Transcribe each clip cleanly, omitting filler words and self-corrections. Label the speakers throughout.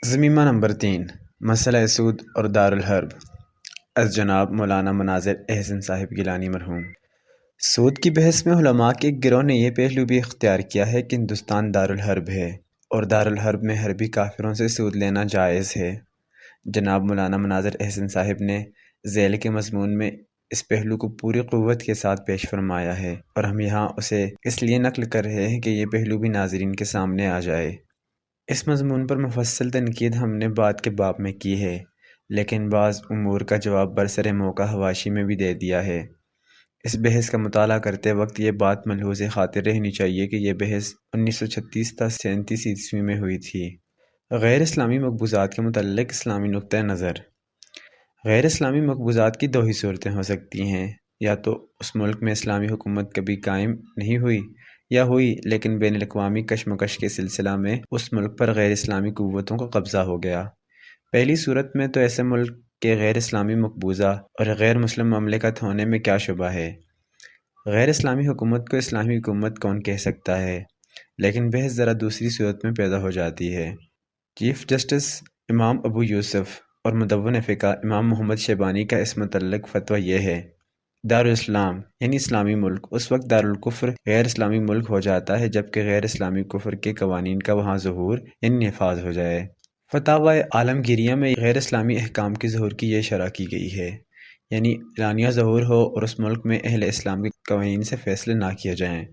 Speaker 1: ضمیمہ number 3، مسئلہ سود اور دارالحرب، از جناب مولانا مناظر احسن صاحب گیلانی مرحوم۔ سود کی بحث میں علماء کے ایک گروہ نے یہ پہلو بھی اختیار کیا ہے کہ ہندوستان دارالحرب ہے اور دارالحرب میں حربی کافروں سے سود لینا جائز ہے۔ جناب مولانا مناظر احسن صاحب نے ذیل کے مضمون میں اس پہلو کو پوری قوت کے ساتھ پیش فرمایا ہے، اور ہم یہاں اسے اس لیے نقل کر رہے ہیں کہ یہ پہلو بھی ناظرین کے سامنے آ جائے۔ اس مضمون پر مفصل تنقید ہم نے بعد کے باب میں کی ہے، لیکن بعض امور کا جواب برسر موقع حواشی میں بھی دے دیا ہے۔ اس بحث کا مطالعہ کرتے وقت یہ بات ملحوظ خاطر رہنی چاہیے کہ یہ بحث 1936 تا 37 عیسوی میں ہوئی تھی۔ غیر اسلامی مقبوضات کے متعلق اسلامی نقطہ نظر۔ غیر اسلامی مقبوضات کی دو ہی صورتیں ہو سکتی ہیں، یا تو اس ملک میں اسلامی حکومت کبھی قائم نہیں ہوئی، یا ہوئی لیکن بین الاقوامی کشمکش کے سلسلہ میں اس ملک پر غیر اسلامی قوتوں کا قبضہ ہو گیا۔ پہلی صورت میں تو ایسے ملک کے غیر اسلامی مقبوضہ اور غیر مسلم مملکت ہونے میں کیا شبہ ہے۔ غیر اسلامی حکومت کو اسلامی حکومت کون کہہ سکتا ہے؟ لیکن بحث ذرا دوسری صورت میں پیدا ہو جاتی ہے۔ چیف جسٹس امام ابو یوسف اور مدون فقہ امام محمد شیبانی کا اس متعلق فتویٰ یہ ہے: دارالاسلام یعنی اسلامی ملک اس وقت دارالکفر غیر اسلامی ملک ہو جاتا ہے جبکہ غیر اسلامی کفر کے قوانین کا وہاں ظہور یعنی نفاذ ہو جائے۔ فتاوی عالمگیریہ میں غیر اسلامی احکام کے ظہور کی یہ شرح کی گئی ہے، یعنی اعلانیہ ظہور ہو اور اس ملک میں اہل اسلام کے قوانین سے فیصلے نہ کیے جائیں۔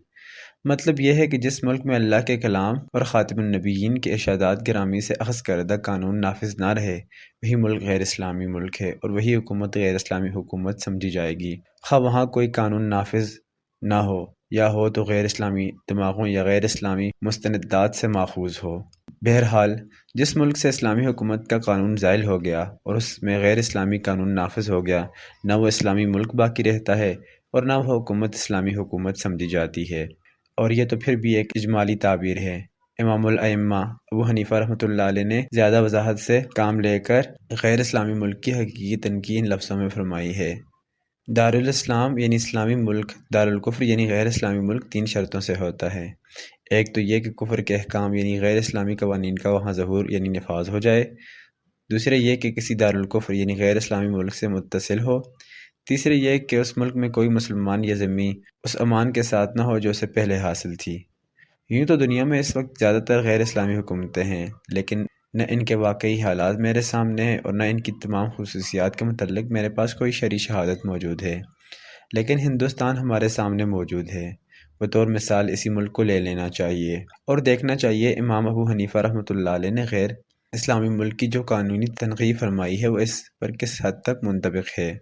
Speaker 1: مطلب یہ ہے کہ جس ملک میں اللہ کے کلام اور خاتم النبیین کے ارشادات گرامی سے اخذ کردہ قانون نافذ نہ رہے، وہی ملک غیر اسلامی ملک ہے اور وہی حکومت غیر اسلامی حکومت سمجھی جائے گی، خواہ وہاں کوئی قانون نافذ نہ ہو یا ہو تو غیر اسلامی دماغوں یا غیر اسلامی مستندات سے ماخوذ ہو۔ بہرحال جس ملک سے اسلامی حکومت کا قانون زائل ہو گیا اور اس میں غیر اسلامی قانون نافذ ہو گیا، نہ وہ اسلامی ملک باقی رہتا ہے اور نہ وہ حکومت اسلامی حکومت سمجھی جاتی ہے، اور یہ تو پھر بھی ایک اجمالی تعبیر ہے۔ امام الائمہ ابو حنیفہ رحمۃ اللہ علیہ نے زیادہ وضاحت سے کام لے کر غیر اسلامی ملک کی حقیقی تنقید ان لفظوں میں فرمائی ہے: دارالاسلام یعنی اسلامی ملک، دارالکفر یعنی غیر اسلامی ملک 3 شرطوں سے ہوتا ہے۔ ایک تو یہ کہ کفر کے احکام یعنی غیر اسلامی قوانین کا وہاں ظہور یعنی نفاذ ہو جائے، دوسرے یہ کہ کسی دارالکفر یعنی غیر اسلامی ملک سے متصل ہو، تیسرے یہ کہ اس ملک میں کوئی مسلمان یا ذمی اس امان کے ساتھ نہ ہو جو اسے پہلے حاصل تھی۔ یوں تو دنیا میں اس وقت زیادہ تر غیر اسلامی حکومتیں ہیں، لیکن نہ ان کے واقعی حالات میرے سامنے ہیں اور نہ ان کی تمام خصوصیات کے متعلق میرے پاس کوئی شرعی شہادت موجود ہے، لیکن ہندوستان ہمارے سامنے موجود ہے۔ بطور مثال اسی ملک کو لے لینا چاہیے اور دیکھنا چاہیے امام ابو حنیفہ رحمۃ اللہ علیہ نے غیر اسلامی ملک کی جو قانونی تنقیح فرمائی ہے وہ اس پر کس حد تک منطبق ہے۔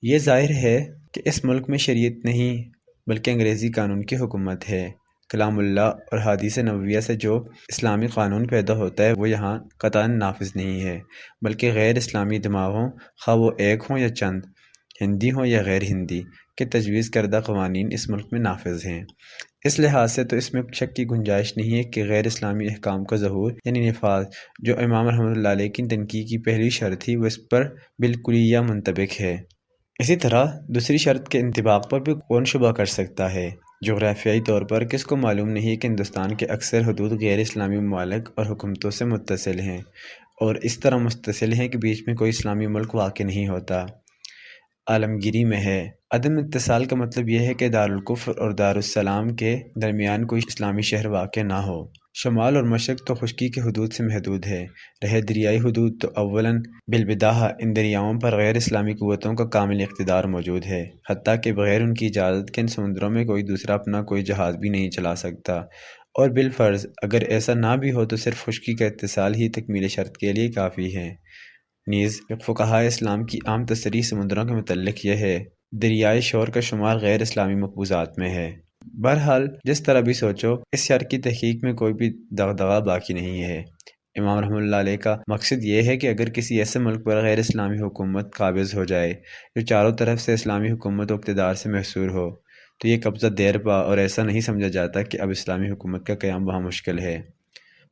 Speaker 1: یہ ظاہر ہے کہ اس ملک میں شریعت نہیں بلکہ انگریزی قانون کی حکومت ہے۔ کلام اللہ اور حدیث نبویہ سے جو اسلامی قانون پیدا ہوتا ہے وہ یہاں قطعاً نافذ نہیں ہے، بلکہ غیر اسلامی دماغوں، خواہ وہ ایک ہوں یا چند، ہندی ہوں یا غیر ہندی، کے تجویز کردہ قوانین اس ملک میں نافذ ہیں۔ اس لحاظ سے تو اس میں شک کی گنجائش نہیں ہے کہ غیر اسلامی احکام کا ظہور یعنی نفاذ جو امام رحمۃ اللہ علیہ کی تنقیح کی پہلی شرط تھی وہ اس پر بالکلیہ منطبق ہے۔ اسی طرح دوسری شرط کے انطباق پر بھی کون شبہ کر سکتا ہے؟ جغرافیائی طور پر کس کو معلوم نہیں کہ ہندوستان کے اکثر حدود غیر اسلامی ممالک اور حکومتوں سے متصل ہیں، اور اس طرح متصل ہیں کہ بیچ میں کوئی اسلامی ملک واقع نہیں ہوتا۔ عالمگیری میں ہے۔ عدم اتصال کا مطلب یہ ہے کہ دارالکفر اور دارالسلام کے درمیان کوئی اسلامی شہر واقع نہ ہو۔ شمال اور مشرق تو خشکی کے حدود سے محدود ہے، رہے دریائی حدود تو اولاً بالبداہہ ان دریاؤں پر غیر اسلامی قوتوں کا کامل اقتدار موجود ہے، حتیٰ کہ بغیر ان کی اجازت کے ان سمندروں میں کوئی دوسرا اپنا کوئی جہاز بھی نہیں چلا سکتا، اور بالفرض اگر ایسا نہ بھی ہو تو صرف خشکی کا اتصال ہی تکمیل شرط کے لیے کافی ہے۔ نیز فقہائے اسلام کی عام تصریح سمندروں کے متعلق یہ ہے: دریائے شور کا شمار غیر اسلامی مقبوضات میں ہے۔ بہرحال جس طرح بھی سوچو، اس شرط کی تحقیق میں کوئی بھی دغدغہ باقی نہیں ہے۔ امام رحمۃ اللہ علیہ کا مقصد یہ ہے کہ اگر کسی ایسے ملک پر غیر اسلامی حکومت قابض ہو جائے جو چاروں طرف سے اسلامی حکومت و اقتدار سے محصور ہو، تو یہ قبضہ دیر پا اور ایسا نہیں سمجھا جاتا کہ اب اسلامی حکومت کا قیام وہاں مشکل ہے۔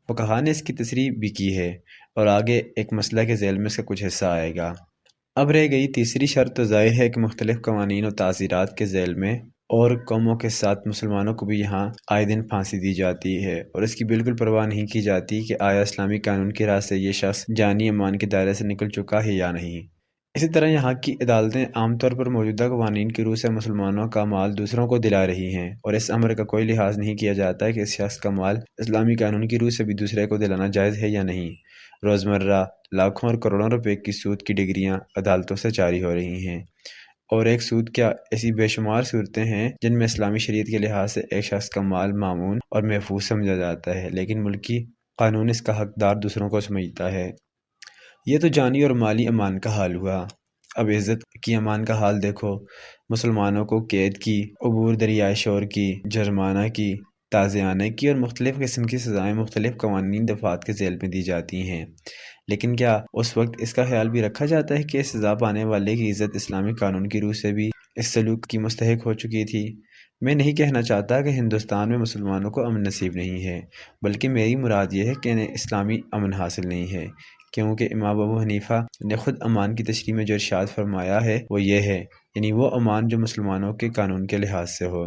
Speaker 1: فقہا نے اس کی تصریح بھی کی ہے، اور آگے ایک مسئلہ کے ذیل میں اس کا کچھ حصہ آئے گا۔ اب رہ گئی تیسری شرط، تو ظاہر ہے کہ مختلف قوانین و تعزیرات کے ذیل میں اور قوموں کے ساتھ مسلمانوں کو بھی یہاں آئے دن پھانسی دی جاتی ہے اور اس کی بالکل پرواہ نہیں کی جاتی کہ آیا اسلامی قانون کی راہ سے یہ شخص جانی امان کے دائرے سے نکل چکا ہے یا نہیں۔ اسی طرح یہاں کی عدالتیں عام طور پر موجودہ قوانین کی روح سے مسلمانوں کا مال دوسروں کو دلا رہی ہیں، اور اس امر کا کوئی لحاظ نہیں کیا جاتا کہ اس شخص کا مال اسلامی قانون کی روح سے بھی دوسرے کو دلانا جائز ہے یا نہیں۔ روزمرہ لاکھوں اور کروڑوں روپے کی سود کی ڈگریاں عدالتوں سے جاری ہو رہی ہیں، اور ایک سود کیا ایسی بے شمار صورتیں ہیں جن میں اسلامی شریعت کے لحاظ سے ایک شخص کا مال مامون اور محفوظ سمجھا جاتا ہے، لیکن ملکی قانون اس کا حقدار دوسروں کو سمجھتا ہے۔ یہ تو جانی اور مالی امان کا حال ہوا، اب عزت کی امان کا حال دیکھو۔ مسلمانوں کو قید کی، عبور دریائے شور کی، جرمانہ کی، تازیانے کی اور مختلف قسم کی سزائیں مختلف قوانین دفعات کے ذیل میں دی جاتی ہیں، لیکن کیا اس وقت اس کا خیال بھی رکھا جاتا ہے کہ اس سزا پانے والے کی عزت اسلامی قانون کی روح سے بھی اس سلوک کی مستحق ہو چکی تھی؟ میں نہیں کہنا چاہتا کہ ہندوستان میں مسلمانوں کو امن نصیب نہیں ہے، بلکہ میری مراد یہ ہے کہ انہیں اسلامی امن حاصل نہیں ہے، کیونکہ امام ابو حنیفہ نے خود امان کی تشریح میں جو ارشاد فرمایا ہے وہ یہ ہے، یعنی وہ امان جو مسلمانوں کے قانون کے لحاظ سے ہو۔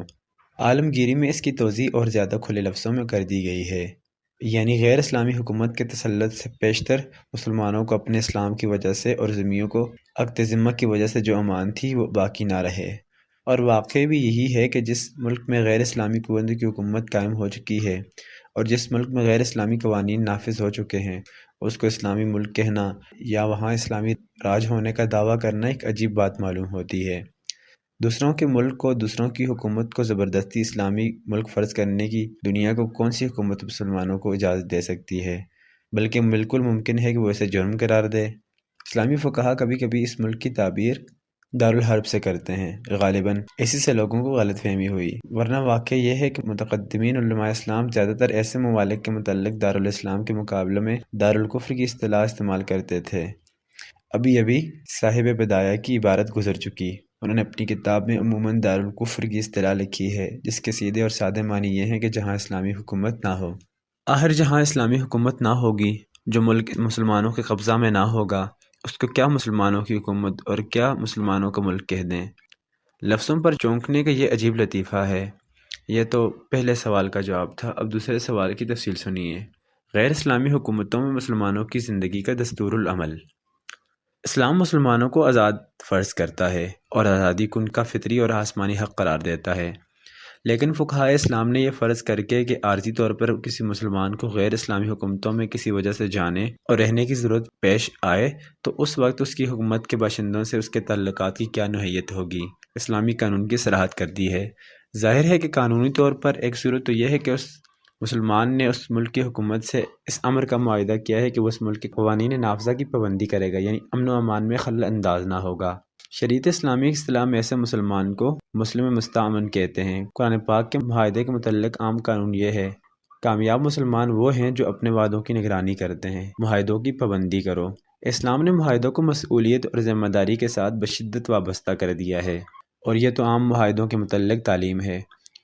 Speaker 1: عالمگیری میں اس کی توضیح اور زیادہ کھلے لفظوں میں کر دی گئی ہے، یعنی غیر اسلامی حکومت کے تسلط سے پیشتر مسلمانوں کو اپنے اسلام کی وجہ سے اور ذمیوں کو عقد ذمہ کی وجہ سے جو امان تھی وہ باقی نہ رہے۔ اور واقع بھی یہی ہے کہ جس ملک میں غیر اسلامی قوتوں کی حکومت قائم ہو چکی ہے اور جس ملک میں غیر اسلامی قوانین نافذ ہو چکے ہیں، اس کو اسلامی ملک کہنا یا وہاں اسلامی راج ہونے کا دعویٰ کرنا ایک عجیب بات معلوم ہوتی ہے۔ دوسروں کے ملک کو، دوسروں کی حکومت کو زبردستی اسلامی ملک فرض کرنے کی دنیا کو کون سی حکومت مسلمانوں کو اجازت دے سکتی ہے؟ بلکہ بالکل ممکن ہے کہ وہ اسے جرم قرار دے۔ اسلامی فقہا کبھی کبھی اس ملک کی تعبیر دارالحرب سے کرتے ہیں، غالباً اسی سے لوگوں کو غلط فہمی ہوئی، ورنہ واقع یہ ہے کہ متقدمین علماء اسلام زیادہ تر ایسے ممالک کے متعلق دارالاسلام کے مقابلے میں دارالکفر کی اصطلاح استعمال کرتے تھے۔ ابھی صاحب بدایہ کی عبارت گزر چکی، انہوں نے اپنی کتاب میں عموماً دارالکفر کی اصطلاح لکھی ہے، جس کے سیدھے اور سادے معنی یہ ہیں کہ جہاں اسلامی حکومت نہ ہو۔ آخر جہاں اسلامی حکومت نہ ہوگی، جو ملک مسلمانوں کے قبضہ میں نہ ہوگا، اس کو کیا مسلمانوں کی حکومت اور کیا مسلمانوں کا ملک کہہ دیں؟ لفظوں پر چونکنے کا یہ عجیب لطیفہ ہے۔ یہ تو پہلے سوال کا جواب تھا، اب دوسرے سوال کی تفصیل سنیے۔ غیر اسلامی حکومتوں میں مسلمانوں کی زندگی کا دستور العمل۔ اسلام مسلمانوں کو آزاد فرض کرتا ہے اور آزادی کو ان کا فطری اور آسمانی حق قرار دیتا ہے، لیکن فقہائے اسلام نے یہ فرض کر کے کہ عارضی طور پر کسی مسلمان کو غیر اسلامی حکومتوں میں کسی وجہ سے جانے اور رہنے کی ضرورت پیش آئے تو اس وقت اس کی حکومت کے باشندوں سے اس کے تعلقات کی کیا نوعیت ہوگی، اسلامی قانون کی صراحت کر دی ہے۔ ظاہر ہے کہ قانونی طور پر ایک صورت تو یہ ہے کہ اس مسلمان نے اس ملک کی حکومت سے اس امر کا معاہدہ کیا ہے کہ وہ اس ملک کے قوانین نافذہ کی پابندی کرے گا، یعنی امن و امان میں خلل انداز نہ ہوگا۔ شریعت اسلامی کی اصطلاح میں ایسے مسلمان کو مسلم مستأمن کہتے ہیں۔ قرآن پاک کے معاہدے کے متعلق عام قانون یہ ہے، کامیاب مسلمان وہ ہیں جو اپنے وعدوں کی نگرانی کرتے ہیں، معاہدوں کی پابندی کرو۔ اسلام نے معاہدوں کو مسئولیت اور ذمہ داری کے ساتھ بشدت وابستہ کر دیا ہے، اور یہ تو عام معاہدوں کے متعلق تعلیم ہے۔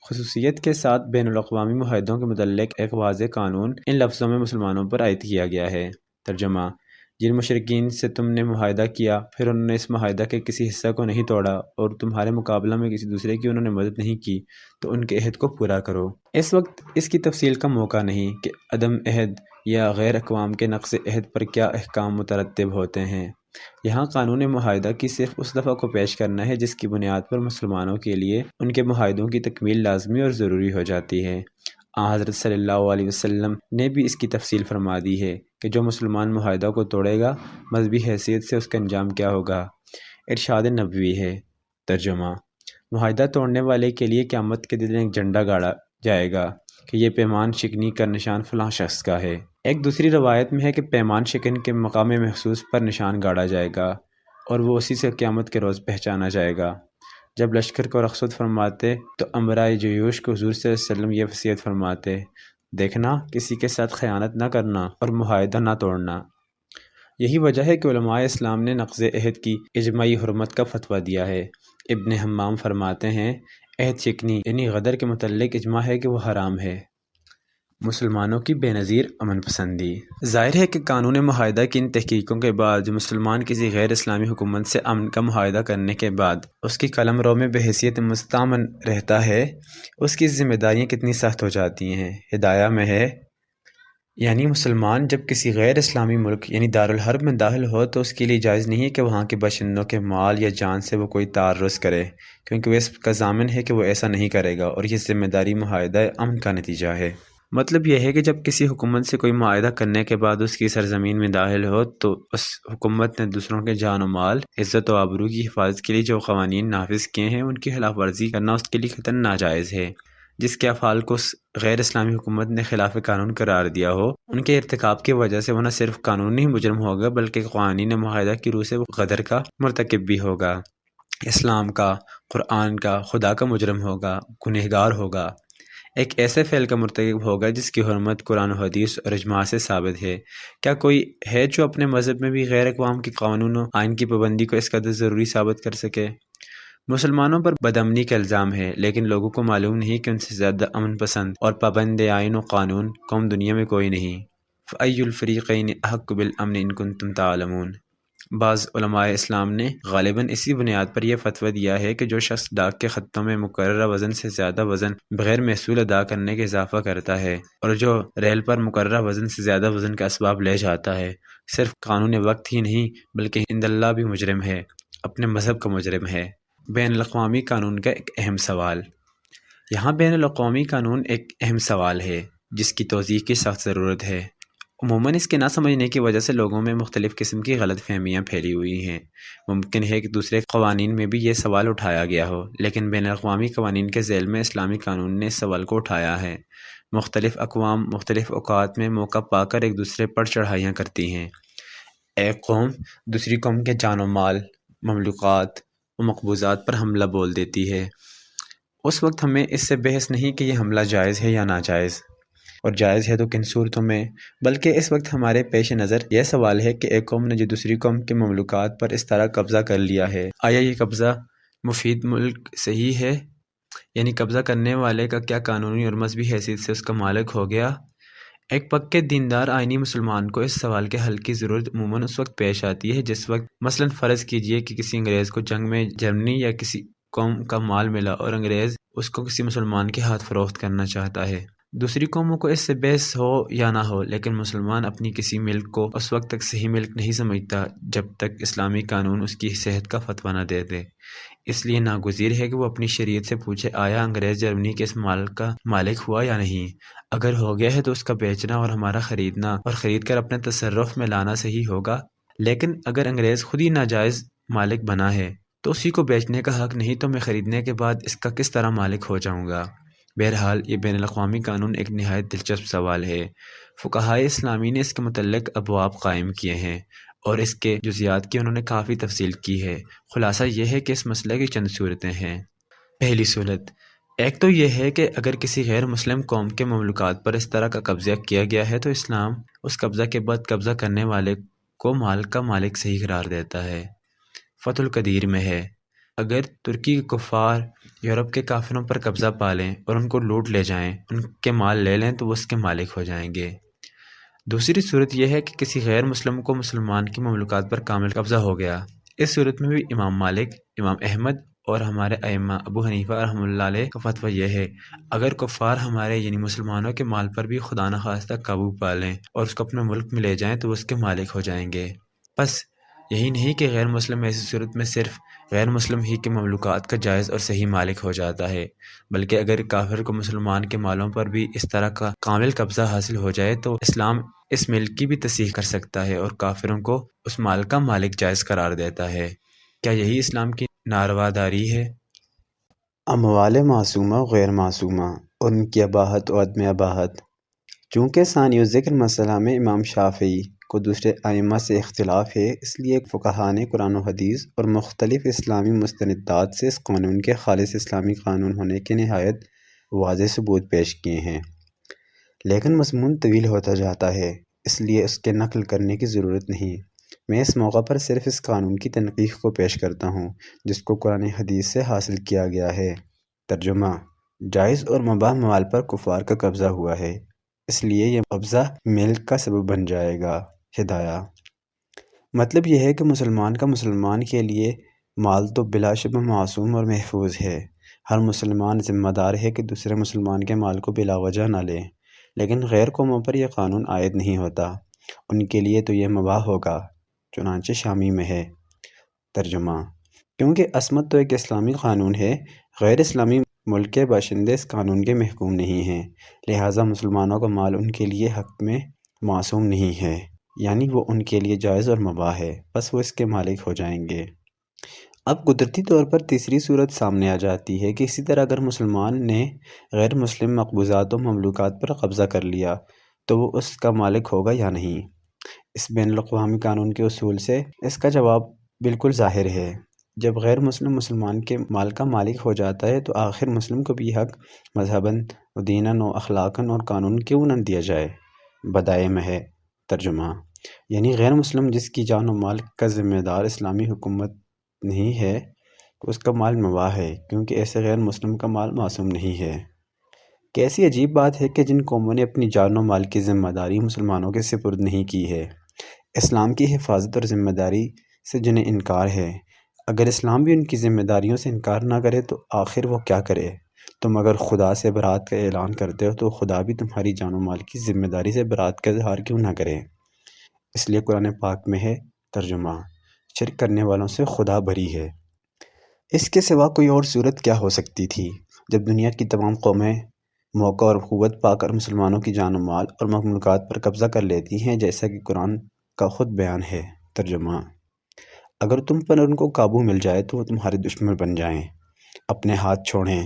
Speaker 1: خصوصیت کے ساتھ بین الاقوامی معاہدوں کے متعلق ایک واضح قانون ان لفظوں میں مسلمانوں پر عائد کیا گیا ہے۔ ترجمہ: جن مشرکین سے تم نے معاہدہ کیا، پھر انہوں نے اس معاہدہ کے کسی حصہ کو نہیں توڑا اور تمہارے مقابلہ میں کسی دوسرے کی انہوں نے مدد نہیں کی، تو ان کے عہد کو پورا کرو۔ اس وقت اس کی تفصیل کا موقع نہیں کہ عدم عہد یا غیر اقوام کے نقض عہد پر کیا احکام مترتب ہوتے ہیں۔ یہاں قانون معاہدہ کی صرف اس دفعہ کو پیش کرنا ہے جس کی بنیاد پر مسلمانوں کے لیے ان کے معاہدوں کی تکمیل لازمی اور ضروری ہو جاتی ہے۔ حضرت صلی اللہ علیہ وسلم نے بھی اس کی تفصیل فرما دی ہے کہ جو مسلمان معاہدہ کو توڑے گا، مذہبی حیثیت سے اس کا انجام کیا ہوگا۔ ارشاد نبوی ہے۔ ترجمہ: معاہدہ توڑنے والے کے لیے قیامت کے دن ایک جھنڈا گاڑا جائے گا کہ یہ پیمان شکنی کا نشان فلاں شخص کا ہے۔ ایک دوسری روایت میں ہے کہ پیمان شکن کے مقام محسوس پر نشان گاڑا جائے گا اور وہ اسی سے قیامت کے روز پہچانا جائے گا۔ جب لشکر کو رخصت فرماتے تو امراء جیوش کو حضور صلی اللہ علیہ وسلم یہ وصیت فرماتے، دیکھنا کسی کے ساتھ خیانت نہ کرنا اور معاہدہ نہ توڑنا۔ یہی وجہ ہے کہ علماء اسلام نے نقض عہد کی اجماعی حرمت کا فتویٰ دیا ہے۔ ابن حمام فرماتے ہیں، عہد شکنی یعنی غدر کے متعلق اجماع ہے کہ وہ حرام ہے۔ مسلمانوں کی بے نظیر امن پسندی۔ ظاہر ہے کہ قانون معاہدہ کی ان تحقیقوں کے بعد جو مسلمان کسی غیر اسلامی حکومت سے امن کا معاہدہ کرنے کے بعد اس کی قلم رو میں بحیثیت مستامن رہتا ہے، اس کی ذمہ داریاں کتنی سخت ہو جاتی ہیں۔ ہدایہ میں ہے، یعنی مسلمان جب کسی غیر اسلامی ملک یعنی دارالحرب میں داخل ہو تو اس کے لیے جائز نہیں ہے کہ وہاں کے باشندوں کے مال یا جان سے وہ کوئی تعرض کرے، کیونکہ وہ اس کا ضامن ہے کہ وہ ایسا نہیں کرے گا، اور یہ ذمہ داری معاہدہ امن کا نتیجہ ہے۔ مطلب یہ ہے کہ جب کسی حکومت سے کوئی معاہدہ کرنے کے بعد اس کی سرزمین میں داخل ہو تو اس حکومت نے دوسروں کے جان و مال، عزت و آبرو کی حفاظت کے لیے جو قوانین نافذ کیے ہیں ان کی خلاف ورزی کرنا اس کے لیے قطعاً ناجائز ہے۔ جس کے افعال کو غیر اسلامی حکومت نے خلاف قانون قرار دیا ہو، ان کے ارتکاب کی وجہ سے وہ نہ صرف قانونی مجرم ہوگا بلکہ قوانین معاہدہ کی روح سے وہ غدر کا مرتکب بھی ہوگا، اسلام کا، قرآن کا، خدا کا مجرم ہوگا، گنہگار ہوگا، ایک ایسے فعل کا مرتکب ہوگا جس کی حرمت قرآن و حدیث اور اجماع سے ثابت ہے۔ کیا کوئی ہے جو اپنے مذہب میں بھی غیر اقوام کے قانون و آئین کی پابندی کو اس قدر ضروری ثابت کر سکے؟ مسلمانوں پر بدامنی کا الزام ہے، لیکن لوگوں کو معلوم نہیں کہ ان سے زیادہ امن پسند اور پابند آئین و قانون قوم دنیا میں کوئی نہیں۔ فَأَيُّ الْفَرِيقَيْنِ أَحَقُّ بِالْأَمْنِ إِن كُنتُمْ تَعْلَمُونَ۔ بعض علماء اسلام نے غالباً اسی بنیاد پر یہ فتویٰ دیا ہے کہ جو شخص ڈاک کے خطوں میں مقررہ وزن سے زیادہ وزن بغیر محصول ادا کرنے کے اضافہ کرتا ہے، اور جو ریل پر مقررہ وزن سے زیادہ وزن کا اسباب لے جاتا ہے، صرف قانون وقت ہی نہیں بلکہ عند اللہ بھی مجرم ہے، اپنے مذہب کا مجرم ہے۔ بین الاقوامی قانون کا ایک اہم سوال۔ یہاں بین الاقوامی قانون ایک اہم سوال ہے جس کی توضیح کی سخت ضرورت ہے۔ عموماً اس کے نہ سمجھنے کی وجہ سے لوگوں میں مختلف قسم کی غلط فہمیاں پھیلی ہوئی ہیں۔ ممکن ہے کہ دوسرے قوانین میں بھی یہ سوال اٹھایا گیا ہو، لیکن بین الاقوامی قوانین کے ذیل میں اسلامی قانون نے اس سوال کو اٹھایا ہے۔ مختلف اقوام مختلف اوقات میں موقع پا کر ایک دوسرے پر چڑھائیاں کرتی ہیں۔ ایک قوم دوسری قوم کے جان و مال، مملوکات و مقبوضات پر حملہ بول دیتی ہے۔ اس وقت ہمیں اس سے بحث نہیں کہ یہ حملہ جائز ہے یا ناجائز، اور جائز ہے تو کن صورتوں میں، بلکہ اس وقت ہمارے پیش نظر یہ سوال ہے کہ ایک قوم نے جو دوسری قوم کے مملوکات پر اس طرح قبضہ کر لیا ہے، آیا یہ قبضہ مفید ملک صحیح ہے؟ یعنی قبضہ کرنے والے کا کیا قانونی اور مذہبی حیثیت سے اس کا مالک ہو گیا؟ ایک پکے دیندار آئینی مسلمان کو اس سوال کے حل کی ضرورت عموماً اس وقت پیش آتی ہے جس وقت مثلاً فرض کیجئے کہ کسی انگریز کو جنگ میں جرمنی یا کسی قوم کا مال ملا اور انگریز اس کو کسی مسلمان کے ہاتھ فروخت کرنا چاہتا ہے۔ دوسری قوموں کو اس سے بحث ہو یا نہ ہو، لیکن مسلمان اپنی کسی ملک کو اس وقت تک صحیح ملک نہیں سمجھتا جب تک اسلامی قانون اس کی صحت کا فتویٰ نہ دے دے۔ اس لیے ناگزیر ہے کہ وہ اپنی شریعت سے پوچھے آیا انگریز جرمنی کے اس مال کا مالک ہوا یا نہیں؟ اگر ہو گیا ہے تو اس کا بیچنا اور ہمارا خریدنا اور خرید کر اپنے تصرف میں لانا صحیح ہوگا، لیکن اگر انگریز خود ہی ناجائز مالک بنا ہے تو اسی کو بیچنے کا حق نہیں تو میں خریدنے کے بعد اس کا کس طرح مالک ہو جاؤں گا؟ بہرحال یہ بین الاقوامی قانون ایک نہایت دلچسپ سوال ہے۔ فقہائے اسلامی نے اس کے متعلق ابواب قائم کیے ہیں اور اس کے جزیات کی انہوں نے کافی تفصیل کی ہے۔ خلاصہ یہ ہے کہ اس مسئلے کی چند صورتیں ہیں۔ پہلی صورت، ایک تو یہ ہے کہ اگر کسی غیر مسلم قوم کے مملوکات پر اس طرح کا قبضہ کیا گیا ہے تو اسلام اس قبضہ کے بعد قبضہ کرنے والے کو مال کا مالک صحیح قرار دیتا ہے۔ فتح القدیر میں ہے، اگر ترکی کے کفار یورپ کے کافروں پر قبضہ پا لیں اور ان کو لوٹ لے جائیں، ان کے مال لے لیں تو وہ اس کے مالک ہو جائیں گے۔ دوسری صورت یہ ہے کہ کسی غیر مسلم کو مسلمان کی مملوکات پر کامل قبضہ ہو گیا۔ اس صورت میں بھی امام مالک، امام احمد اور ہمارے ائمہ ابو حنیفہ رحمۃ اللہ علیہ کا فتویٰ یہ ہے، اگر کفار ہمارے یعنی مسلمانوں کے مال پر بھی خدا نخواستہ قابو پا لیں اور اس کو اپنے ملک میں لے جائیں تو وہ اس کے مالک ہو جائیں گے۔ بس یہی نہیں کہ غیر مسلم ایسی صورت میں صرف غیر مسلم ہی کے مملوکات کا جائز اور صحیح مالک ہو جاتا ہے، بلکہ اگر کافر کو مسلمان کے مالوں پر بھی اس طرح کا کامل قبضہ حاصل ہو جائے تو اسلام اس ملک کی بھی تصحیح کر سکتا ہے اور کافروں کو اس مال کا مالک جائز قرار دیتا ہے۔ کیا یہی اسلام کی نارواداری ہے؟
Speaker 2: اموال معصومہ و غیر معصومہ اور ان کی اباحت و عدم اباحت۔ چونکہ ثانی ذکر مسئلہ میں امام شافعی کو دوسرے ائمہ سے اختلاف ہے، اس لیے فقہاء نے قرآن و حدیث اور مختلف اسلامی مستندات سے اس قانون کے خالص اسلامی قانون ہونے کے نہایت واضح ثبوت پیش کیے ہیں، لیکن مضمون طویل ہوتا جاتا ہے، اس لیے اس کے نقل کرنے کی ضرورت نہیں۔ میں اس موقع پر صرف اس قانون کی تنقیح کو پیش کرتا ہوں جس کو قرآن حدیث سے حاصل کیا گیا ہے۔ ترجمہ: جائز اور مباح مال پر کفار کا قبضہ ہوا ہے، اس لیے یہ قبضہ ملک کا سبب بن جائے گا۔ ہدایہ مطلب یہ ہے کہ مسلمان کا مسلمان کے لیے مال تو بلا شبہ معصوم اور محفوظ ہے۔ ہر مسلمان ذمہ دار ہے کہ دوسرے مسلمان کے مال کو بلا وجہ نہ لے، لیکن غیر قوموں پر یہ قانون عائد نہیں ہوتا، ان کے لیے تو یہ مباح ہوگا، چنانچہ شامی میں ہے۔ ترجمہ کیونکہ عصمت تو ایک اسلامی قانون ہے، غیر اسلامی ملک کے باشندے اس قانون کے محکوم نہیں ہیں، لہٰذا مسلمانوں کا مال ان کے لیے حق میں معصوم نہیں ہے، یعنی وہ ان کے لیے جائز اور مباح ہے، بس وہ اس کے مالک ہو جائیں گے۔ اب قدرتی طور پر تیسری صورت سامنے آ جاتی ہے کہ اسی طرح اگر مسلمان نے غیر مسلم مقبوضات و مملوکات پر قبضہ کر لیا تو وہ اس کا مالک ہوگا یا نہیں؟ اس بین الاقوامی قانون کے اصول سے اس کا جواب بالکل ظاہر ہے۔ جب غیر مسلم مسلمان کے مال کا مالک ہو جاتا ہے تو آخر مسلم کو بھی حق مذہباً و دیناً و اخلاقاً اور قانون کیوں نہ دیا جائے؟ بدائے محض۔ ترجمہ یعنی غیر مسلم جس کی جان و مال کا ذمہ دار اسلامی حکومت نہیں ہے، اس کا مال مباح ہے، کیونکہ ایسے غیر مسلم کا مال معصوم نہیں ہے۔ کیسی عجیب بات ہے کہ جن قوموں نے اپنی جان و مال کی ذمہ داری مسلمانوں کے سپرد نہیں کی ہے، اسلام کی حفاظت اور ذمہ داری سے جنہیں انکار ہے، اگر اسلام بھی ان کی ذمہ داریوں سے انکار نہ کرے تو آخر وہ کیا کرے؟ تم اگر خدا سے برات کا اعلان کرتے ہو تو خدا بھی تمہاری جان و مال کی ذمہ داری سے برات کا اظہار کیوں نہ کرے؟ اس لیے قرآن پاک میں ہے۔ ترجمہ شرک کرنے والوں سے خدا بری ہے۔ اس کے سوا کوئی اور صورت کیا ہو سکتی تھی جب دنیا کی تمام قومیں موقع اور قوت پا کر مسلمانوں کی جان و مال اور مملوکات پر قبضہ کر لیتی ہیں، جیسا کہ قرآن کا خود بیان ہے۔ ترجمہ اگر تم پر ان کو قابو مل جائے تو وہ تمہارے دشمن بن جائیں، اپنے ہاتھ چھوڑیں،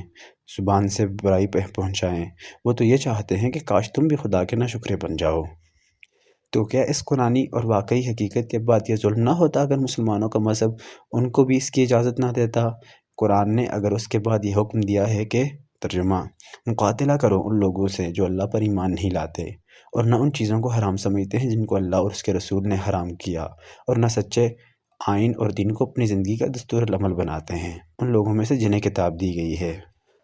Speaker 2: زبان سے برائی پہنچائیں، وہ تو یہ چاہتے ہیں کہ کاش تم بھی خدا کے ناشکرے بن جاؤ۔ تو کیا اس قرآنی اور واقعی حقیقت کے بعد یہ ظلم نہ ہوتا اگر مسلمانوں کا مذہب ان کو بھی اس کی اجازت نہ دیتا؟ قرآن نے اگر اس کے بعد یہ حکم دیا ہے کہ ترجمہ مقاتلہ کرو ان لوگوں سے جو اللہ پر ایمان نہیں لاتے اور نہ ان چیزوں کو حرام سمجھتے ہیں جن کو اللہ اور اس کے رسول نے حرام کیا، اور نہ سچے آئین اور دین کو اپنی زندگی کا دستور العمل بناتے ہیں، ان لوگوں میں سے جنہیں کتاب دی گئی ہے،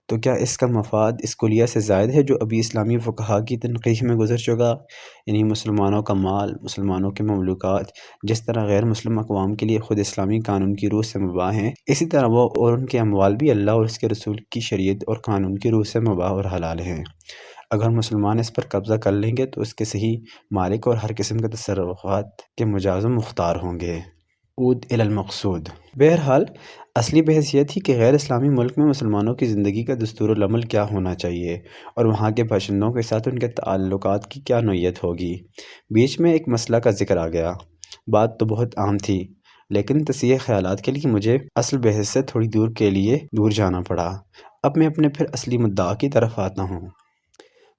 Speaker 2: تو کیا اس کا مفاد اس کلیہ سے زائد ہے جو ابھی اسلامی فقہا کی تنقیح میں گزر چکا؟ یعنی مسلمانوں کا مال، مسلمانوں کے مملوکات جس طرح غیر مسلم اقوام کے لیے خود اسلامی قانون کی روح سے مباح ہیں، اسی طرح وہ اور ان کے اموال بھی اللہ اور اس کے رسول کی شریعت اور قانون کی روح سے مباح اور حلال ہیں۔ اگر مسلمان اس پر قبضہ کر لیں گے تو اس کے صحیح مالک اور ہر قسم کے تصرفات کے مجاز و مختار ہوں گے۔ عود الی المقصود۔ بہرحال اصلی بحث یہ تھی کہ غیر اسلامی ملک میں مسلمانوں کی زندگی کا دستور العمل کیا ہونا چاہیے اور وہاں کے باشندوں کے ساتھ ان کے تعلقات کی کیا نوعیت ہوگی۔ بیچ میں ایک مسئلہ کا ذکر آ گیا۔ بات تو بہت عام تھی، لیکن تصحیح خیالات کے لیے مجھے اصل بحث سے تھوڑی دور جانا پڑا۔ اب میں اپنے پھر اصلی مدعا کی طرف آتا ہوں۔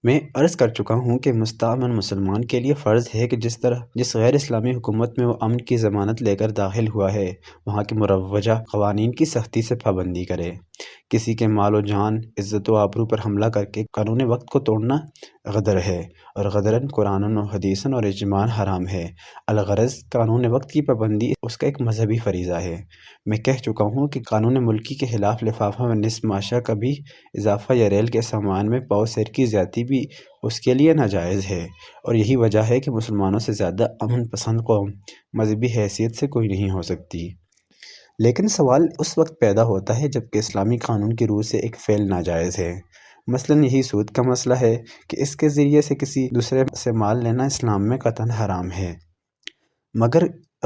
Speaker 2: میں عرض کر چکا ہوں کہ مستأمن مسلمان کے لیے فرض ہے کہ جس غیر اسلامی حکومت میں وہ امن کی ضمانت لے کر داخل ہوا ہے، وہاں کے مروجہ قوانین کی سختی سے پابندی کرے۔ کسی کے مال و جان، عزت و آبرو پر حملہ کر کے قانون وقت کو توڑنا غدر ہے، اور غدراً قرآن و حدیثاً اور اجماعاً حرام ہے۔ الغرض قانون وقت کی پابندی اس کا ایک مذہبی فریضہ ہے۔ میں کہہ چکا ہوں کہ قانون ملکی کے خلاف لفافہ و نصف ماشا کا بھی اضافہ یا ریل کے سامان میں پاؤ سیر کی زیادتی بھی اس کے لیے ناجائز ہے، اور یہی وجہ ہے کہ مسلمانوں سے زیادہ امن پسند قوم مذہبی حیثیت سے کوئی نہیں ہو سکتی۔ لیکن سوال اس وقت پیدا ہوتا ہے جب کہ اسلامی قانون کی روح سے ایک فعل ناجائز ہے۔ مثلاً یہی سود کا مسئلہ ہے کہ اس کے ذریعے سے کسی دوسرے سے مال لینا اسلام میں قطعاً حرام ہے، مگر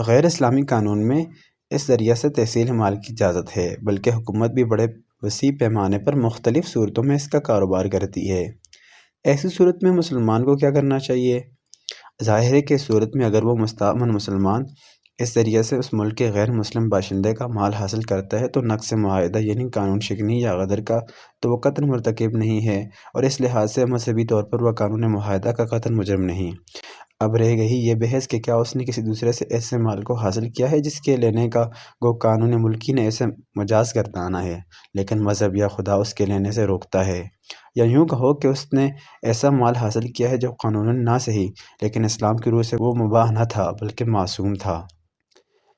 Speaker 2: غیر اسلامی قانون میں اس ذریعہ سے تحصیل مال کی اجازت ہے، بلکہ حکومت بھی بڑے وسیع پیمانے پر مختلف صورتوں میں اس کا کاروبار کرتی ہے۔ ایسی صورت میں مسلمان کو کیا کرنا چاہیے؟ ظاہر ہے کہ اس صورت میں اگر وہ مستأمن مسلمان اس ذریعے سے اس ملک کے غیر مسلم باشندے کا مال حاصل کرتا ہے تو نقض معاہدہ یعنی قانون شکنی یا غدر کا تو وہ قطعاً مرتکب نہیں ہے، اور اس لحاظ سے مذہبی طور پر وہ قانون معاہدہ کا قطعاً مجرم نہیں۔ اب رہ گئی یہ بحث کہ کیا اس نے کسی دوسرے سے ایسے مال کو حاصل کیا ہے جس کے لینے کا گو قانون ملکی نے اسے مجاز گردانا ہے، لیکن مذہب یا خدا اس کے لینے سے روکتا ہے، یا یوں کہو کہ اس نے ایسا مال حاصل کیا ہے جو قانوناً نہ صحیح لیکن اسلام کی روح سے وہ مباح نہ تھا بلکہ معصوم تھا۔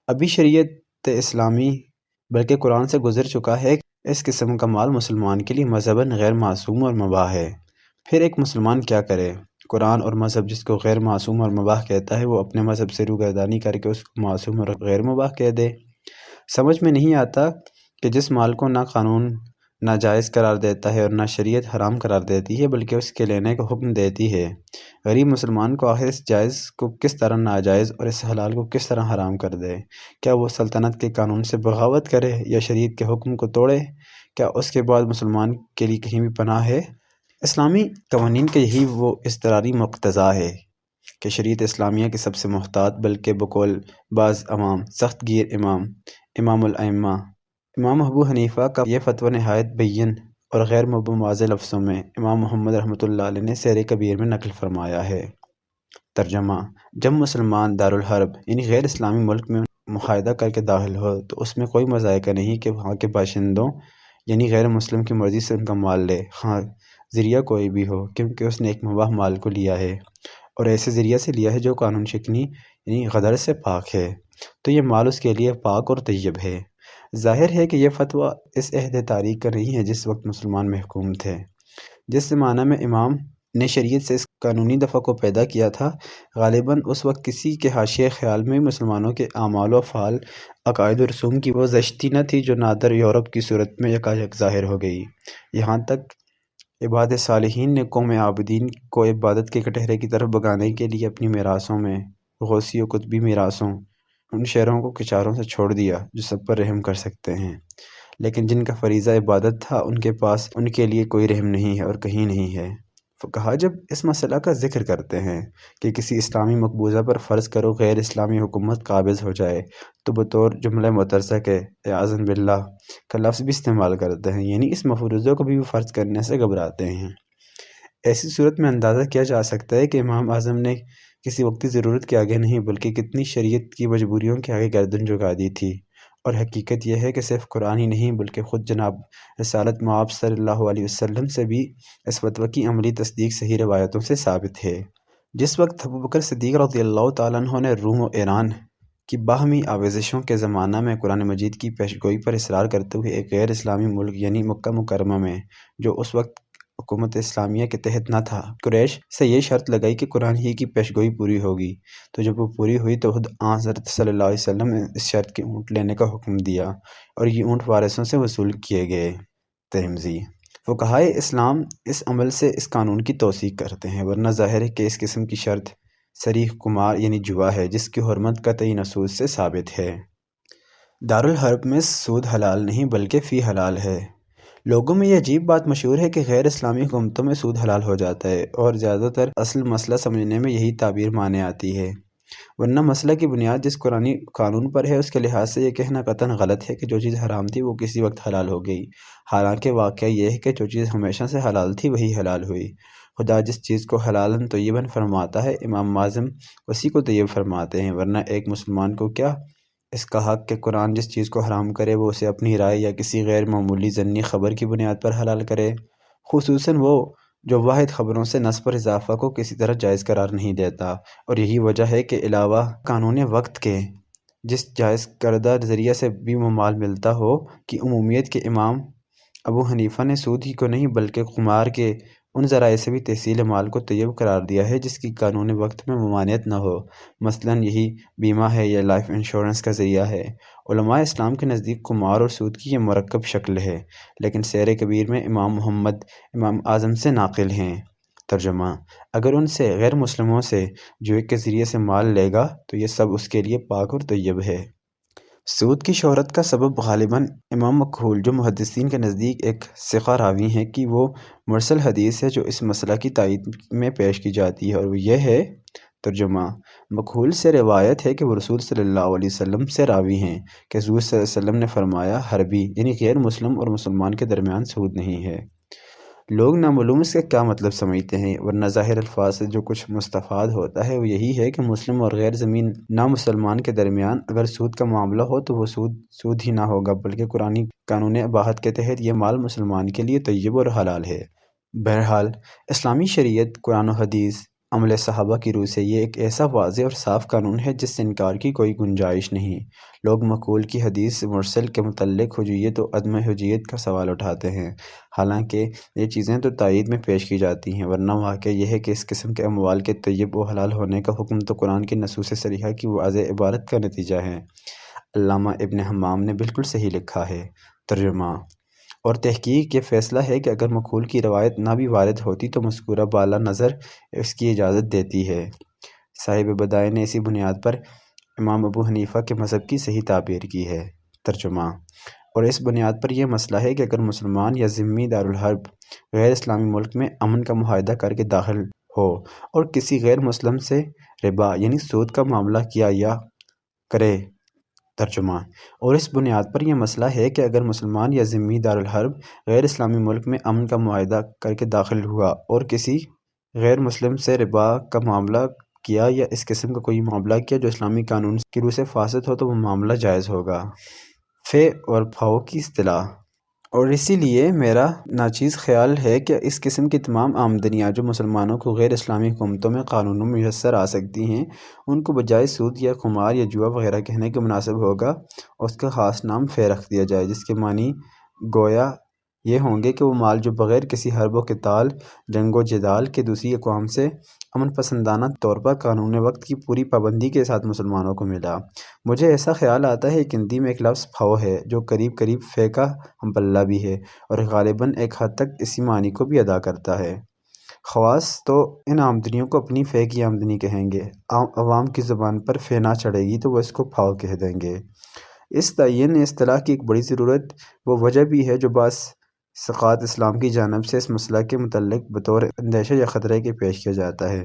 Speaker 2: ابھی شریعت اسلامی بلکہ قرآن سے گزر چکا ہے کہ اس قسم کا مال مسلمان کے لیے مذہباً غیر معصوم اور مباح ہے۔ پھر ایک مسلمان کیا کرے؟ قرآن اور مذہب جس کو غیر معصوم اور مباح کہتا ہے وہ اپنے مذہب سے روگردانی کر کے اس کو معصوم اور غیر مباح کہہ دے۔ سمجھ میں نہیں آتا کہ جس مال کو نہ قانون ناجائز قرار دیتا ہے اور نہ شریعت حرام قرار دیتی ہے بلکہ اس کے لینے کا حکم دیتی ہے، غریب مسلمان کو آخر اس جائز کو کس طرح ناجائز اور اس حلال کو کس طرح حرام کر دے؟ کیا وہ سلطنت کے قانون سے بغاوت کرے یا شریعت کے حکم کو توڑے؟ کیا اس کے بعد مسلمان کے لیے کہیں بھی پناہ ہے؟ اسلامی قوانین کا یہی وہ اضطراری مقتضا ہے کہ شریعت اسلامیہ کے سب سے محتاط بلکہ بقول بعض عوام سخت گیر امام الائمہ امام ابو حنیفہ کا یہ فتویٰ نہایت بین اور غیر مبوض لفظوں میں امام محمد رحمۃ اللہ علیہ نے سیر کبیر میں نقل فرمایا ہے۔ ترجمہ: جب مسلمان دارالحرب یعنی غیر اسلامی ملک میں معاہدہ کر کے داخل ہو تو اس میں کوئی مذائقہ نہیں کہ وہاں کے باشندوں یعنی غیر مسلم کی مرضی سے ان کا مال لے، خواہ ذریعہ کوئی بھی ہو، کیونکہ اس نے ایک مباح مال کو لیا ہے اور ایسے ذریعہ سے لیا ہے جو قانون شکنی یعنی غدر سے پاک ہے، تو یہ مال اس کے لیے پاک اور طیب ہے۔ ظاہر ہے کہ یہ فتویٰ اس عہد تاریخ کا نہیں ہے جس وقت مسلمان محکوم تھے۔ جس زمانہ میں امام نے شریعت سے اس قانونی دفعہ کو پیدا کیا تھا، غالباً اس وقت کسی کے حاشیۂ خیال میں مسلمانوں کے اعمال و افعال، عقائد و رسوم کی وہ زشتی نہ تھی جو نادر یورپ کی صورت میں یکایک ظاہر ہو گئی۔ یہاں تک عباد صالحین نے قوم عابدین کو عبادت کے کٹہرے کی طرف بگانے کے لیے اپنی میراثوں میں غوثی و قطبی میراثوں ان شہروں کو کچاروں سے چھوڑ دیا جو سب پر رحم کر سکتے ہیں، لیکن جن کا فریضہ عبادت تھا ان کے پاس ان کے لیے کوئی رحم نہیں ہے اور کہیں نہیں ہے۔ فقہا جب اس مسئلہ کا ذکر کرتے ہیں کہ کسی اسلامی مقبوضہ پر فرض کرو غیر اسلامی حکومت قابض ہو جائے تو بطور جملہ مترسہ کے اعاذ باللہ کا لفظ بھی استعمال کرتے ہیں، یعنی اس مفروضے کو بھی فرض کرنے سے گھبراتے ہیں۔ ایسی صورت میں اندازہ کیا جا سکتا ہے کہ امام اعظم نے کسی وقتی ضرورت کے آگے نہیں بلکہ کتنی شریعت کی مجبوریوں کے آگے گردن جھکا دی تھی، اور حقیقت یہ ہے کہ صرف قرآن ہی نہیں بلکہ خود جناب رسالت مآب صلی اللہ علیہ وسلم سے بھی اس فتویٰ کی عملی تصدیق صحیح روایتوں سے ثابت ہے۔ جس وقت ابوبکر صدیق رضی اللہ تعالیٰ عنہ نے روم و ایران کی باہمی آویزشوں کے زمانہ میں قرآن مجید کی پیشگوئی پر اصرار کرتے ہوئے ایک غیر اسلامی ملک یعنی مکہ مکرمہ میں جو اس وقت حکومت اسلامیہ کے تحت نہ تھا، قریش سے یہ شرط لگائی کہ قرآن ہی کی پیشگوئی پوری ہوگی، تو جب وہ پوری ہوئی تو خود حضرت صلی اللہ علیہ وسلم نے اس شرط کے اونٹ لینے کا حکم دیا اور یہ اونٹ وارثوں سے وصول کیے گئے۔ ترمذی: فقہائے اسلام اس عمل سے اس قانون کی توثیق کرتے ہیں، ورنہ ظاہر ہے کہ اس قسم کی شرط صریح قمار یعنی جوا ہے جس کی حرمت قطعی نصوص سے ثابت ہے۔ دارالحرب میں سود حلال نہیں بلکہ فی حلال ہے۔ لوگوں میں یہ عجیب بات مشہور ہے کہ غیر اسلامی حکومتوں میں سود حلال ہو جاتا ہے، اور زیادہ تر اصل مسئلہ سمجھنے میں یہی تعبیر مانے آتی ہے، ورنہ مسئلہ کی بنیاد جس قرآنی قانون پر ہے اس کے لحاظ سے یہ کہنا قطعاً غلط ہے کہ جو چیز حرام تھی وہ کسی وقت حلال ہو گئی، حالانکہ واقعہ یہ ہے کہ جو چیز ہمیشہ سے حلال تھی وہی حلال ہوئی۔ خدا جس چیز کو حلالاً طیباً فرماتا ہے امام اعظم اسی کو طیب فرماتے ہیں، ورنہ ایک مسلمان کو کیا اس کا حق کہ قرآن جس چیز کو حرام کرے وہ اسے اپنی رائے یا کسی غیر معمولی ضمنی خبر کی بنیاد پر حلال کرے، خصوصاً وہ جو واحد خبروں سے نص پر اضافہ کو کسی طرح جائز قرار نہیں دیتا، اور یہی وجہ ہے کہ علاوہ قانون وقت کے جس جائز کردہ ذریعہ سے بھی وہ مال ملتا ہو کی عمومیت کے امام ابو حنیفہ نے سود ہی کو نہیں بلکہ قمار کے ان ذرائع سے بھی تحصیل مال کو طیب قرار دیا ہے جس کی قانون وقت میں ممانعت نہ ہو، مثلاً یہی بیمہ ہے یا لائف انشورنس کا ذریعہ ہے۔ علماء اسلام کے نزدیک قمار اور سود کی یہ مرکب شکل ہے، لیکن سیر کبیر میں امام اعظم سے ناقل ہیں۔ ترجمہ: اگر ان سے غیر مسلموں سے جوئے کے ذریعے سے مال لے گا تو یہ سب اس کے لیے پاک اور طیب ہے۔ سود کی شہرت کا سبب غالباً امام مکحول جو محدثین کے نزدیک ایک ثقہ راوی ہیں کی وہ مرسل حدیث ہے جو اس مسئلہ کی تائید میں پیش کی جاتی ہے، اور وہ یہ ہے۔ ترجمہ: مکحول سے روایت ہے کہ وہ رسول صلی اللہ علیہ وسلم سے راوی ہیں کہ حضور صلی اللہ علیہ وسلم نے فرمایا، حربی یعنی غیر مسلم اور مسلمان کے درمیان سود نہیں ہے۔ لوگ نامعلوم اس کا کیا مطلب سمجھتے ہیں، ورنہ ظاہر الفاظ سے جو کچھ مستفاد ہوتا ہے وہ یہی ہے کہ مسلم اور غیر زمین نامسلمان کے درمیان اگر سود کا معاملہ ہو تو وہ سود ہی نہ ہوگا بلکہ قرآنی قانون اباحت کے تحت یہ مال مسلمان کے لیے طیب اور حلال ہے۔ بہرحال اسلامی شریعت قرآن و حدیث عمل صحابہ کی روح سے یہ ایک ایسا واضح اور صاف قانون ہے جس سے انکار کی کوئی گنجائش نہیں۔ لوگ مقول کی حدیث مرسل کے متعلق حجیت و عدم حجیت کا سوال اٹھاتے ہیں، حالانکہ یہ چیزیں تو تائید میں پیش کی جاتی ہیں، ورنہ واقعہ یہ ہے کہ اس قسم کے اموال کے طیب و حلال ہونے کا حکم تو قرآن کی نصوص صریحہ کی واضح عبارت کا نتیجہ ہے۔ علامہ ابن حمام نے بالکل صحیح لکھا ہے۔ ترجمہ اور تحقیق یہ فیصلہ ہے کہ اگر مقول کی روایت نہ بھی وارد ہوتی تو مذکورہ بالا نظر اس کی اجازت دیتی ہے۔ صاحب بدائع نے اسی بنیاد پر امام ابو حنیفہ کے مذہب کی صحیح تعبیر کی ہے۔ ترجمہ اور اس بنیاد پر یہ مسئلہ ہے کہ اگر مسلمان یا ذمہ دارالحرب غیر اسلامی ملک میں امن کا معاہدہ کر کے داخل ہو اور کسی غیر مسلم سے ربا یعنی سود کا معاملہ کیا یا کرے۔ ترجمہ اور اس بنیاد پر یہ مسئلہ ہے کہ اگر مسلمان یا ذمہ دارالحرب غیر اسلامی ملک میں امن کا معاہدہ کر کے داخل ہوا اور کسی غیر مسلم سے ربا کا معاملہ کیا یا اس قسم کا کوئی معاملہ کیا جو اسلامی قانون کی روح سے فاسد ہو تو وہ معاملہ جائز ہوگا۔ فے اور پھاؤ کی اصطلاح اور اسی لیے میرا ناچیز خیال ہے کہ اس قسم کی تمام آمدنیاں جو مسلمانوں کو غیر اسلامی حکومتوں میں قانونوں میں میسر آ سکتی ہیں ان کو بجائے سود یا قمار یا جوا وغیرہ کہنے کے مناسب ہوگا اور اس کا خاص نام فے رکھ دیا جائے، جس کے معنی گویا یہ ہوں گے کہ وہ مال جو بغیر کسی حرب و قتال جنگ و جدال کے دوسری اقوام سے امن پسندانہ طور پر قانون وقت کی پوری پابندی کے ساتھ مسلمانوں کو ملا۔ مجھے ایسا خیال آتا ہے کہ ہندی میں ایک لفظ پھاؤ ہے جو قریب قریب فے کا ہم پلہ بھی ہے اور غالباً ایک حد تک اسی معنی کو بھی ادا کرتا ہے۔ خواص تو ان آمدنیوں کو اپنی فے کی آمدنی کہیں گے، عوام کی زبان پر فے نہ چڑھے گی تو وہ اس کو پھاؤ کہہ دیں گے۔ اس تعین اصطلاح کی ایک بڑی ضرورت وہ وجہ بھی ہے جو بعض ثقات اسلام کی جانب سے اس مسئلہ کے متعلق بطور اندیشہ یا خطرے کے پیش کیا جاتا ہے۔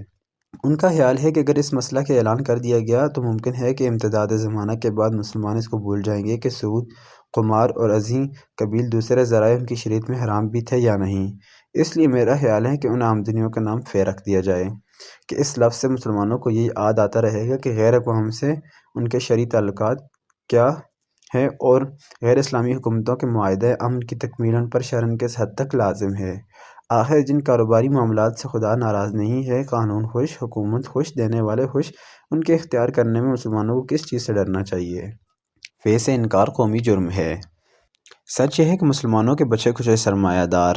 Speaker 2: ان کا خیال ہے کہ اگر اس مسئلہ کا اعلان کر دیا گیا تو ممکن ہے کہ امتداد زمانہ کے بعد مسلمان اس کو بھول جائیں گے کہ سود، قمار اور ازیں قبیل دوسرے ذرائع ان کی شریعت میں حرام بھی تھے یا نہیں۔ اس لیے میرا خیال ہے کہ ان آمدنیوں کا نام فے رکھ دیا جائے کہ اس لفظ سے مسلمانوں کو یہ یاد آتا رہے گا کہ غیر اقوام سے ان کے شرعی تعلقات کیا ہے اور غیر اسلامی حکومتوں کے معاہدہ امن کی تکمیل ان پر شرعاً کس حد تک لازم ہے۔ آخر جن کاروباری معاملات سے خدا ناراض نہیں ہے، قانون خوش، حکومت خوش، دینے والے خوش، ان کے اختیار کرنے میں مسلمانوں کو کس چیز سے ڈرنا چاہیے؟ فے سے انکار قومی جرم ہے۔ سچ یہ ہے کہ مسلمانوں کے بچے کچھ سرمایہ دار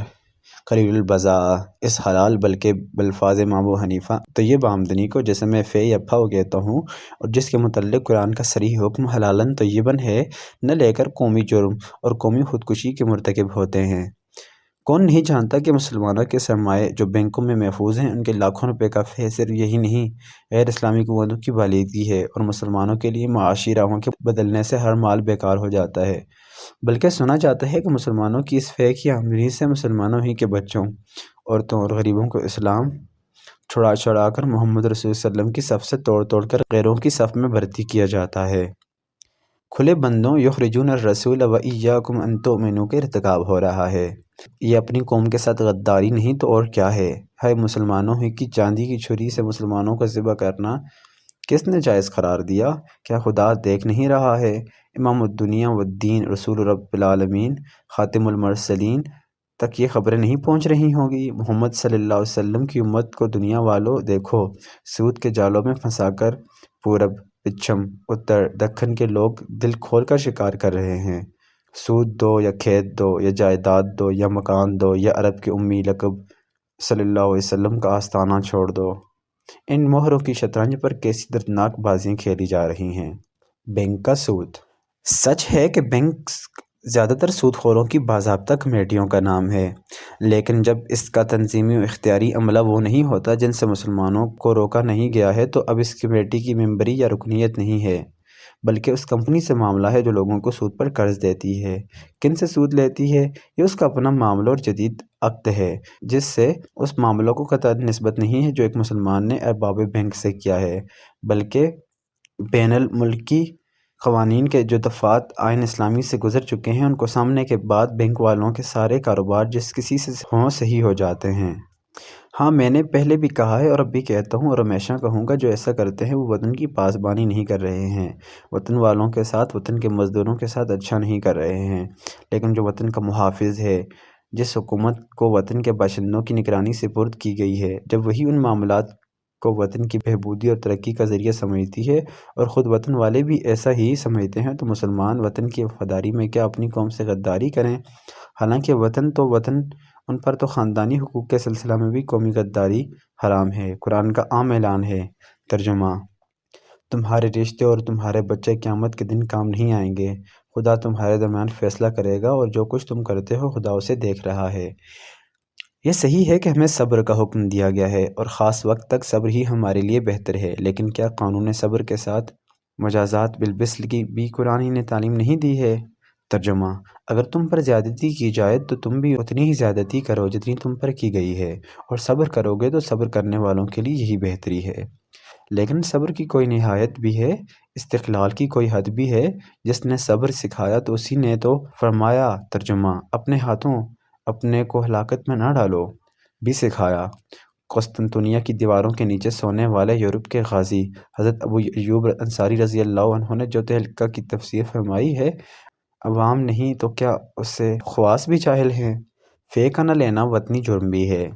Speaker 2: قلیل البضاعہ اس حلال بلکہ بالفاظ امام ابو حنیفہ طیب آمدنی کو جسے میں فے یا پھاؤ کہتا ہوں اور جس کے متعلق قرآن کا صریح حکم حلالً طیباً ہے نہ لے کر قومی جرم اور قومی خودکشی کے مرتکب ہوتے ہیں۔ کون نہیں جانتا کہ مسلمانوں کے سرمایے جو بینکوں میں محفوظ ہیں ان کے لاکھوں روپے کا فے صرف یہی نہیں غیر اسلامی قوتوں کی بالیدگی ہے اور مسلمانوں کے لیے معاشی راہوں کے بدلنے سے ہر مال بیکار ہو جاتا ہے، بلکہ سنا جاتا ہے کہ مسلمانوں کی اس فے کی آمدنی سے مسلمانوں ہی کے بچوں، عورتوں اور غریبوں کو اسلام چھڑا چھڑا کر محمد رسول صلی اللہ علیہ وسلم کی صف سے توڑ توڑ کر غیروں کی صف میں بھرتی کیا جاتا ہے۔ کھلے بندوں یخرجون الرسول وإیاکم ان تؤمنوا کا ارتکاب ہو رہا ہے۔ یہ اپنی قوم کے ساتھ غداری نہیں تو اور کیا ہے؟ ہے مسلمانوں ہی کی چاندی کی چھری سے مسلمانوں کو ذبح کرنا کس نے جائز قرار دیا؟ کیا خدا دیکھ نہیں رہا ہے؟ امام الدنیا والدین رسول رب العالمین خاتم المرسلین تک یہ خبریں نہیں پہنچ رہی ہوں گی؟ محمد صلی اللہ علیہ وسلم کی امت کو دنیا والوں دیکھو، سود کے جالوں میں پھنسا کر پورب، پچھم، اتر، دکن کے لوگ دل کھول کر شکار کر رہے ہیں۔ سود دو یا کھیت دو یا جائیداد دو یا مکان دو یا عرب کے امی لقب صلی اللہ علیہ وسلم کا آستانہ چھوڑ دو، ان مہروں کی شطرنج پر کیسی دردناک بازیاں کھیلی جا رہی ہیں۔ بینک کا سود۔ سچ ہے کہ بینک زیادہ تر سود خوروں کی باضابطہ کمیٹیوں کا نام ہے، لیکن جب اس کا تنظیمی و اختیاری عملہ وہ نہیں ہوتا جن سے مسلمانوں کو روکا نہیں گیا ہے تو اب اس کمیٹی کی ممبری یا رکنیت نہیں ہے، بلکہ اس کمپنی سے معاملہ ہے جو لوگوں کو سود پر قرض دیتی ہے۔ کن سے سود لیتی ہے؟ یہ اس کا اپنا معاملہ اور جدید عقد ہے جس سے اس معاملہ کو قطعا نسبت نہیں ہے جو ایک مسلمان نے ارباب بینک سے کیا ہے، بلکہ بین الملکی قوانین کے جو دفعات آئین اسلامی سے گزر چکے ہیں ان کو سامنے کے بعد بینک والوں کے سارے کاروبار جس کسی سے ہوں صحیح ہو جاتے ہیں۔ ہاں، میں نے پہلے بھی کہا ہے اور اب بھی کہتا ہوں اور ہمیشہ کہوں گا، جو ایسا کرتے ہیں وہ وطن کی پاسبانی نہیں کر رہے ہیں، وطن والوں کے ساتھ، وطن کے مزدوروں کے ساتھ اچھا نہیں کر رہے ہیں، لیکن جو وطن کا محافظ ہے، جس حکومت کو وطن کے باشندوں کی نگرانی سپرد کی گئی ہے، جب وہی ان معاملات کو وطن کی بہبودی اور ترقی کا ذریعہ سمجھتی ہے اور خود وطن والے بھی ایسا ہی سمجھتے ہیں، تو مسلمان وطن کی وفاداری میں کیا اپنی قوم سے غداری کریں؟ حالانکہ وطن ان پر تو خاندانی حقوق کے سلسلہ میں بھی قومی غداری حرام ہے۔ قرآن کا عام اعلان ہے۔ ترجمہ: تمہارے رشتے اور تمہارے بچے قیامت کے دن کام نہیں آئیں گے۔ خدا تمہارے درمیان فیصلہ کرے گا اور جو کچھ تم کرتے ہو خدا اسے دیکھ رہا ہے۔ یہ صحیح ہے کہ ہمیں صبر کا حکم دیا گیا ہے اور خاص وقت تک صبر ہی ہمارے لیے بہتر ہے، لیکن کیا قانون صبر کے ساتھ مجازات بالمثل کی بھی قرآن نے تعلیم نہیں دی ہے؟ ترجمہ: اگر تم پر زیادتی کی جائے تو تم بھی اتنی ہی زیادتی کرو جتنی تم پر کی گئی ہے، اور صبر کرو گے تو صبر کرنے والوں کے لیے یہی بہتری ہے۔ لیکن صبر کی کوئی نہایت بھی ہے، استقلال کی کوئی حد بھی ہے۔ جس نے صبر سکھایا تو اسی نے تو فرمایا۔ ترجمہ: اپنے ہاتھوں اپنے کو ہلاکت میں نہ ڈالو بھی سکھایا۔ قسطنطنیہ کی دیواروں کے نیچے سونے والے یورپ کے غازی حضرت ابو ایوب انصاری رضی اللہ عنہ نے جو تہلکہ کی تفسیر فرمائی ہے، عوام نہیں تو کیا اس سے خواص بھی جاہل ہیں؟ فے کا نہ لینا وطنی جرم بھی ہے،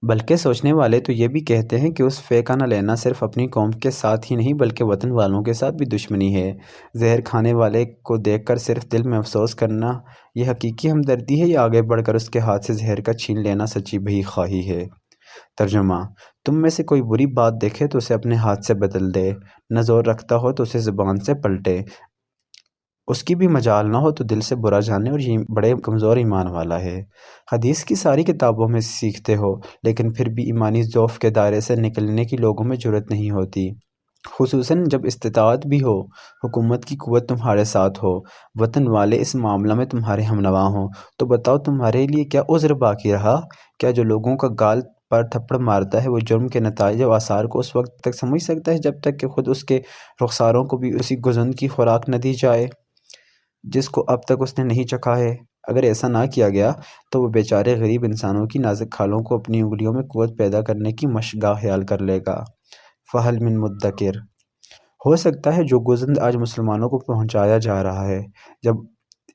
Speaker 2: بلکہ سوچنے والے تو یہ بھی کہتے ہیں کہ اس فے کا نہ لینا صرف اپنی قوم کے ساتھ ہی نہیں بلکہ وطن والوں کے ساتھ بھی دشمنی ہے۔ زہر کھانے والے کو دیکھ کر صرف دل میں افسوس کرنا یہ حقیقی ہمدردی ہے یا آگے بڑھ کر اس کے ہاتھ سے زہر کا چھین لینا سچی بھئی خواہی ہے؟ ترجمہ: تم میں سے کوئی بری بات دیکھے تو اسے اپنے ہاتھ سے بدل دے، نہ زور رکھتا ہو تو اسے زبان سے پلٹے، اس کی بھی مجال نہ ہو تو دل سے برا جانے، اور یہ بڑے کمزور ایمان والا ہے۔ حدیث کی ساری کتابوں میں سیکھتے ہو لیکن پھر بھی ایمانی ضعف کے دائرے سے نکلنے کی لوگوں میں جرأت نہیں ہوتی، خصوصاً جب استطاعت بھی ہو، حکومت کی قوت تمہارے ساتھ ہو، وطن والے اس معاملہ میں تمہارے ہمنوا ہوں، تو بتاؤ تمہارے لیے کیا عذر باقی رہا؟ کیا جو لوگوں کا گال پر تھپڑ مارتا ہے وہ جرم کے نتائج و آثار کو اس وقت تک سمجھ سکتا ہے جب تک کہ خود اس کے رخساروں کو بھی اسی گزند کی خوراک نہ دی جائے جس کو اب تک اس نے نہیں چکھا ہے؟ اگر ایسا نہ کیا گیا تو وہ بیچارے غریب انسانوں کی نازک کھالوں کو اپنی انگلیوں میں قوت پیدا کرنے کی مشغا خیال کر لے گا۔ فہل من مدکر؟ ہو سکتا ہے جو گزند آج مسلمانوں کو پہنچایا جا رہا ہے، جب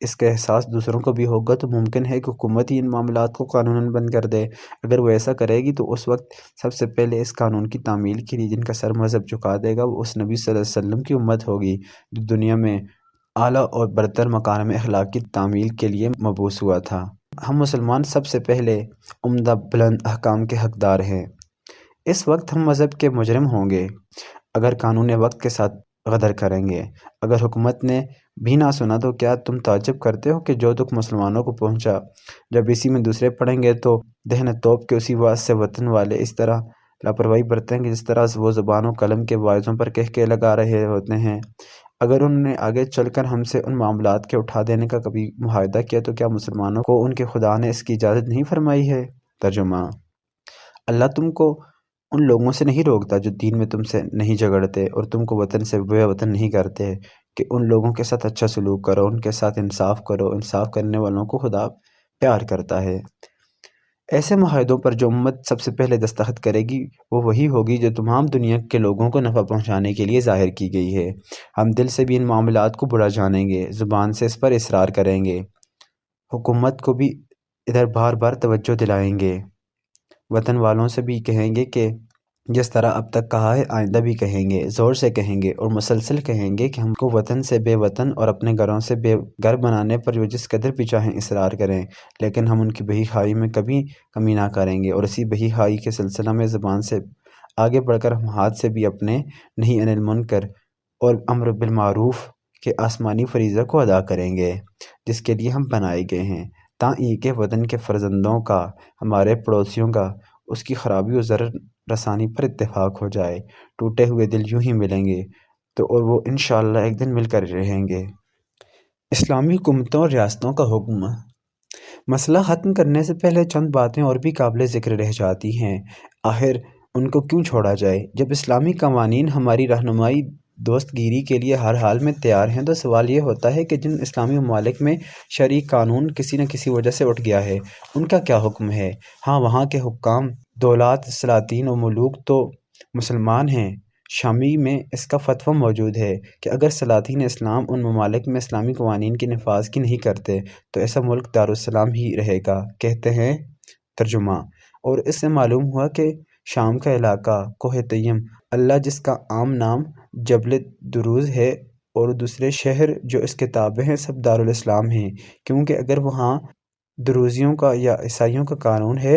Speaker 2: اس کا احساس دوسروں کو بھی ہوگا تو ممکن ہے کہ حکومت ہی ان معاملات کو قانوناً بند کر دے۔ اگر وہ ایسا کرے گی تو اس وقت سب سے پہلے اس قانون کی تعمیل کے لیے جن کا سر مذہب جھکا دے گا وہ اس نبی صلی اللہ علیہ وسلم کی امت ہوگی جو دنیا میں اعلیٰ اور برتر مکارم اخلاق کی تعمیل کے لیے مبعوث ہوا تھا۔ ہم مسلمان سب سے پہلے عمدہ بلند احکام کے حقدار ہیں۔ اس وقت ہم مذہب کے مجرم ہوں گے اگر قانون وقت کے ساتھ غدر کریں گے۔ اگر حکومت نے بھی نہ سنا تو کیا تم تعجب کرتے ہو کہ جو دکھ مسلمانوں کو پہنچا، جب اسی میں دوسرے پڑیں گے تو دہن توپ کے اسی واعظ سے وطن والے اس طرح لاپرواہی برتیں گے جس طرح وہ زبان و قلم کے واعظوں پر کہکے لگا رہے ہوتے ہیں۔ اگر انہوں نے آگے چل کر ہم سے ان معاملات کے اٹھا دینے کا کبھی معاہدہ کیا تو کیا مسلمانوں کو ان کے خدا نے اس کی اجازت نہیں فرمائی ہے؟ ترجمہ: اللہ تم کو ان لوگوں سے نہیں روکتا جو دین میں تم سے نہیں جھگڑتے اور تم کو وطن سے بے وطن نہیں کرتے کہ ان لوگوں کے ساتھ اچھا سلوک کرو، ان کے ساتھ انصاف کرو، انصاف کرنے والوں کو خدا پیار کرتا ہے۔ ایسے معاہدوں پر جو امت سب سے پہلے دستخط کرے گی وہ وہی ہوگی جو تمام دنیا کے لوگوں کو نفع پہنچانے کے لیے ظاہر کی گئی ہے۔ ہم دل سے بھی ان معاملات کو برا جانیں گے، زبان سے اس پر اصرار کریں گے، حکومت کو بھی ادھر بار بار توجہ دلائیں گے، وطن والوں سے بھی کہیں گے کہ جس طرح اب تک کہا ہے آئندہ بھی کہیں گے، زور سے کہیں گے اور مسلسل کہیں گے کہ ہم کو وطن سے بے وطن اور اپنے گھروں سے بے گھر بنانے پر وہ جس قدر بھی چاہیں اصرار کریں، لیکن ہم ان کی بہی خواہی میں کبھی کمی نہ کریں گے، اور اسی بہی خواہی کے سلسلہ میں زبان سے آگے بڑھ کر ہم ہاتھ سے بھی اپنے نہی عن المنکر اور امر بالمعروف کے آسمانی فریضہ کو ادا کریں گے جس کے لیے ہم بنائے گئے ہیں، تاکہ کہ وطن کے فرزندوں کا، ہمارے پڑوسیوں کا اس کی خرابی و ضرر رسانی پر اتفاق ہو جائے۔ ٹوٹے ہوئے دل یوں ہی ملیں گے تو اور وہ انشاءاللہ ایک دن مل کر رہیں گے۔ اسلامی حکومتوں اور ریاستوں کا حکم۔ مسئلہ ختم کرنے سے پہلے چند باتیں اور بھی قابل ذکر رہ جاتی ہیں، آخر ان کو کیوں چھوڑا جائے؟ جب اسلامی قوانین ہماری رہنمائی دوست گیری کے لیے ہر حال میں تیار ہیں تو سوال یہ ہوتا ہے کہ جن اسلامی ممالک میں شرعی قانون کسی نہ کسی وجہ سے اٹھ گیا ہے ان کا کیا حکم ہے؟ ہاں، وہاں کے حکام، دولات، سلاطین و ملوک تو مسلمان ہیں۔ شامی میں اس کا فتویٰ موجود ہے کہ اگر سلاطین اسلام ان ممالک میں اسلامی قوانین کی نفاذ کی نہیں کرتے تو ایسا ملک دارالاسلام ہی رہے گا، کہتے ہیں۔ ترجمہ: اور اس سے معلوم ہوا کہ شام کا علاقہ، کوہ طیم، اللہ جس کا عام نام جبل دروز ہے، اور دوسرے شہر جو اس کے تابع ہیں سب دارالاسلام ہیں، کیونکہ اگر وہاں دروزیوں کا یا عیسائیوں کا قانون ہے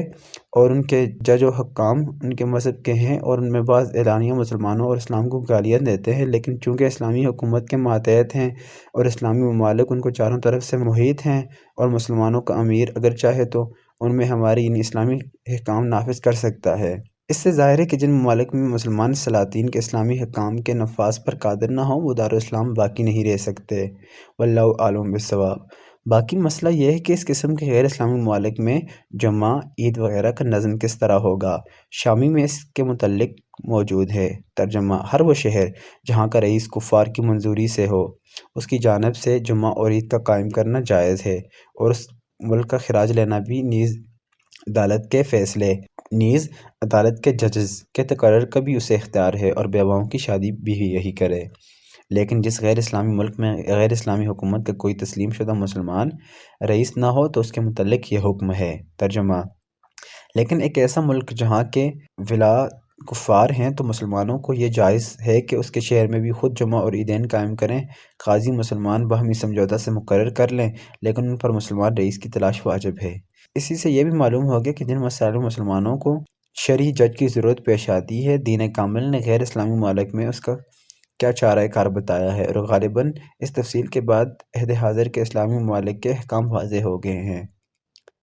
Speaker 2: اور ان کے جج و حکام ان کے مذہب کے ہیں اور ان میں بعض اعلانیہ مسلمانوں اور اسلام کو گالیاں دیتے ہیں، لیکن چونکہ اسلامی حکومت کے ماتحت ہیں اور اسلامی ممالک ان کو چاروں طرف سے محیط ہیں اور مسلمانوں کا امیر اگر چاہے تو ان میں ہماری یعنی اسلامی حکام نافذ کر سکتا ہے۔ اس سے ظاہر ہے کہ جن ممالک میں مسلمان سلاطین کے اسلامی حکام کے نفاذ پر قادر نہ ہوں وہ دارالاسلام باقی نہیں رہ سکتے۔ واللہ اعلم بالصواب۔ باقی مسئلہ یہ ہے کہ اس قسم کے غیر اسلامی ممالک میں جمعہ، عید وغیرہ کا نظم کس طرح ہوگا۔ شامی میں اس کے متعلق موجود ہے۔ ترجمہ: ہر وہ شہر جہاں کا رئیس کفار کی منظوری سے ہو، اس کی جانب سے جمعہ اور عید کا قائم کرنا جائز ہے، اور اس ملک کا خراج لینا بھی نیز عدالت کے ججز کے تقرر کا بھی اسے اختیار ہے، اور بیواؤں کی شادی بھی یہی کرے۔ لیکن جس غیر اسلامی ملک میں غیر اسلامی حکومت کا کوئی تسلیم شدہ مسلمان رئیس نہ ہو تو اس کے متعلق یہ حکم ہے۔ ترجمہ: لیکن ایک ایسا ملک جہاں کے ولاء کفار ہیں تو مسلمانوں کو یہ جائز ہے کہ اس کے شہر میں بھی خود جمعہ اور عیدین قائم کریں۔ قاضی مسلمان باہمی سمجھوتہ سے مقرر کر لیں، لیکن ان پر مسلمان رئیس کی تلاش واجب ہے۔ اسی سے یہ بھی معلوم ہو گیا کہ جن مسائل میں مسلمانوں کو شرعی جج کی ضرورت پیش آتی ہے، دین کامل نے غیر اسلامی ممالک میں اس کا کیا چارہ کار بتایا ہے، اور غالباً اس تفصیل کے بعد عہد حاضر کے اسلامی ممالک کے احکام واضح ہو گئے ہیں۔